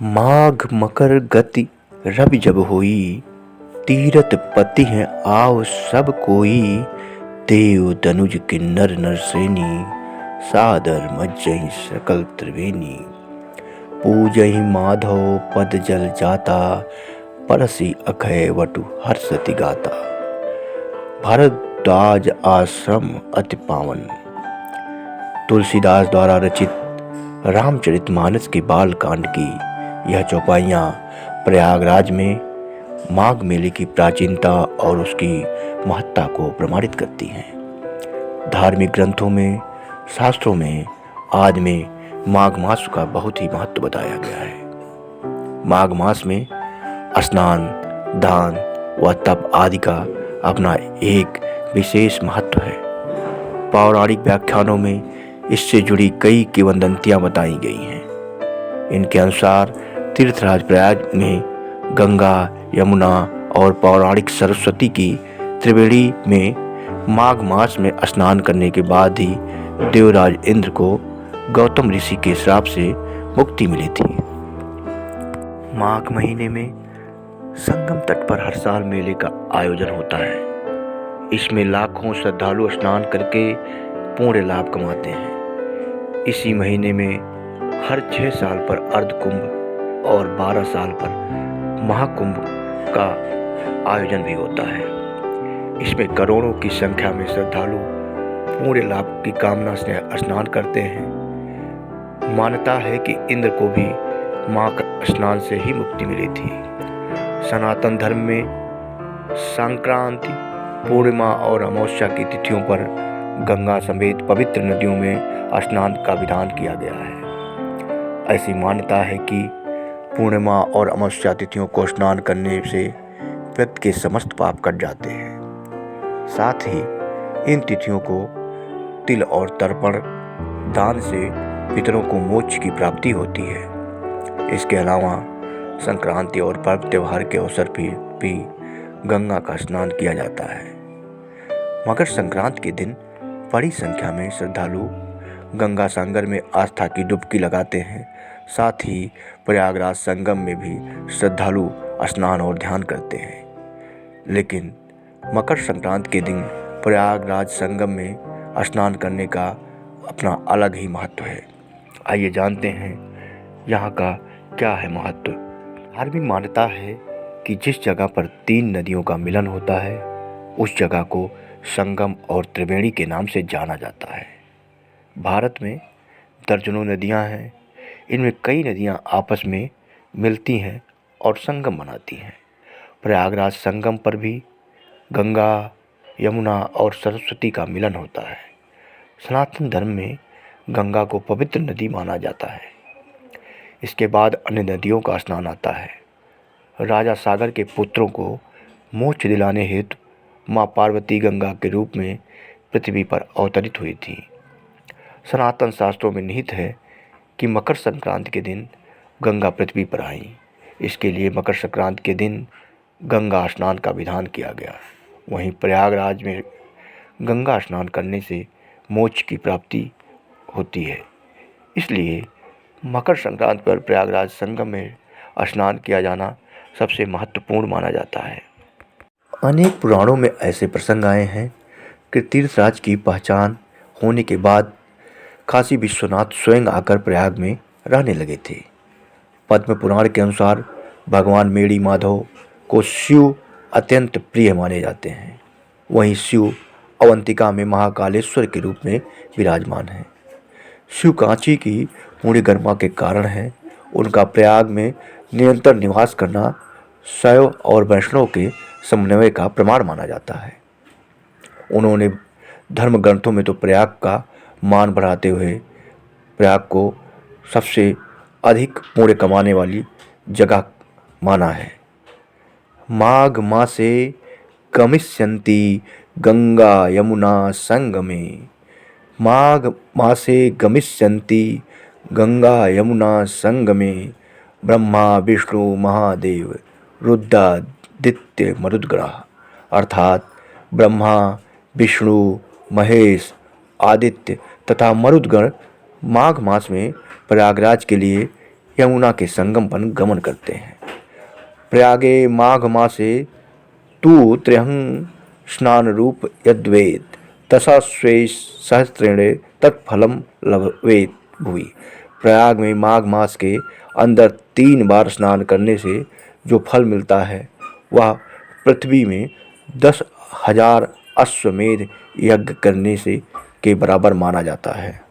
माघ मकर गति रवि जब होई, तीरथ पति हैं आओ सब कोई। देव दनुज किन्नर नरसेनी, सादर मज्जहि सकल त्रिवेणी। पूजहि माधव पद जल जाता, परसि अखय वटु हर्षति गाता। भरद्वाज आश्रम अति पावन। तुलसीदास द्वारा रचित रामचरितमानस के बाल कांड की यह चौपाइयाँ प्रयागराज में माघ मेले की प्राचीनता और उसकी महत्ता को प्रमाणित करती हैं। धार्मिक ग्रंथों में, शास्त्रों में आदि में माघ मास का बहुत ही महत्व बताया गया है। माघ मास में स्नान, दान व तप आदि का अपना एक विशेष महत्व है। पौराणिक व्याख्यानों में इससे जुड़ी कई किंवदंतियां बताई गई हैं। इनके अनुसार तीर्थराज प्रयाग में गंगा, यमुना और पौराणिक सरस्वती की त्रिवेणी में माघ मास में स्नान करने के बाद ही देवराज इंद्र को गौतम ऋषि के श्राप से मुक्ति मिली थी। माघ महीने में संगम तट पर हर साल मेले का आयोजन होता है। इसमें लाखों श्रद्धालु स्नान करके पूर्ण लाभ कमाते हैं। इसी महीने में हर 6 साल पर अर्धकुंभ और 12 साल पर महाकुंभ का आयोजन भी होता है। इसमें करोड़ों की संख्या में श्रद्धालु पूर्ण लाभ की कामना से स्नान करते हैं। मान्यता है कि इंद्र को भी माघ स्नान से ही मुक्ति मिली थी। सनातन धर्म में संक्रांति, पूर्णिमा और अमावस्या की तिथियों पर गंगा समेत पवित्र नदियों में स्नान का विधान किया गया है। ऐसी मान्यता है कि पूर्णिमा और अमावस्या तिथियों को स्नान करने से व्यक्ति के समस्त पाप कट जाते हैं। साथ ही इन तिथियों को तिल और तर्पण दान से पितरों को मोक्ष की प्राप्ति होती है। इसके अलावा संक्रांति और पर्व त्योहार के अवसर पर भी गंगा का स्नान किया जाता है। मकर संक्रांति के दिन बड़ी संख्या में श्रद्धालु गंगा सागर में आस्था की डुबकी लगाते हैं। साथ ही प्रयागराज संगम में भी श्रद्धालु स्नान और ध्यान करते हैं। लेकिन मकर संक्रांति के दिन प्रयागराज संगम में स्नान करने का अपना अलग ही महत्व है। आइए जानते हैं यहाँ का क्या है महत्व। धार्मिक मान्यता है कि जिस जगह पर 3 नदियों का मिलन होता है उस जगह को संगम और त्रिवेणी के नाम से जाना जाता है। भारत में दर्जनों नदियाँ हैं। इनमें कई नदियाँ आपस में मिलती हैं और संगम बनाती हैं। प्रयागराज संगम पर भी गंगा, यमुना और सरस्वती का मिलन होता है। सनातन धर्म में गंगा को पवित्र नदी माना जाता है। इसके बाद अन्य नदियों का स्नान आता है। राजा सागर के पुत्रों को मोक्ष दिलाने हेतु माँ पार्वती गंगा के रूप में पृथ्वी पर अवतरित हुई थी। सनातन शास्त्रों में निहित है कि मकर संक्रांति के दिन गंगा पृथ्वी पर आई। इसके लिए मकर संक्रांति के दिन गंगा स्नान का विधान किया गया। वहीं प्रयागराज में गंगा स्नान करने से मोक्ष की प्राप्ति होती है। इसलिए मकर संक्रांति पर प्रयागराज संगम में स्नान किया जाना सबसे महत्वपूर्ण माना जाता है। अनेक पुराणों में ऐसे प्रसंग आए हैं कि तीर्थराज की पहचान होने के बाद काशी विश्वनाथ स्वयं आकर प्रयाग में रहने लगे थे। पद्म पुराण के अनुसार भगवान मेड़ी माधव को शिव अत्यंत प्रिय माने जाते हैं। वहीं शिव अवंतिका में महाकालेश्वर के रूप में विराजमान हैं। शिव कांची की पूर्ण गरिमा के कारण है। उनका प्रयाग में निरंतर निवास करना शैव और वैष्णव के समन्वय का प्रमाण माना जाता है। उन्होंने धर्म ग्रंथों में तो प्रयाग का मान बढ़ाते हुए प्रयाग को सबसे अधिक पुण्य कमाने वाली जगह माना है। माघ मासे गमिष्यन्ति गंगा यमुना संगमे। माघ मासे गमिष्यन्ति गंगा यमुना संगमे। ब्रह्मा विष्णु महादेव रुद्रादित्य मरुद्गणः। अर्थात ब्रह्मा, विष्णु, महेश, आदित्य तथा मरुदगण माघ मास में प्रयागराज के लिए यमुना के संगम पर गमन करते हैं। प्रयागे माघ मासे तू त्र्यहं स्नान रूप यद्वेद तथा स्वेश सहस्त्रेणे तत्फलम लभेत भुवि। प्रयाग में माघ मास के अंदर 3 बार स्नान करने से जो फल मिलता है वह पृथ्वी में 10,000 अश्वमेध यज्ञ करने से के बराबर माना जाता है।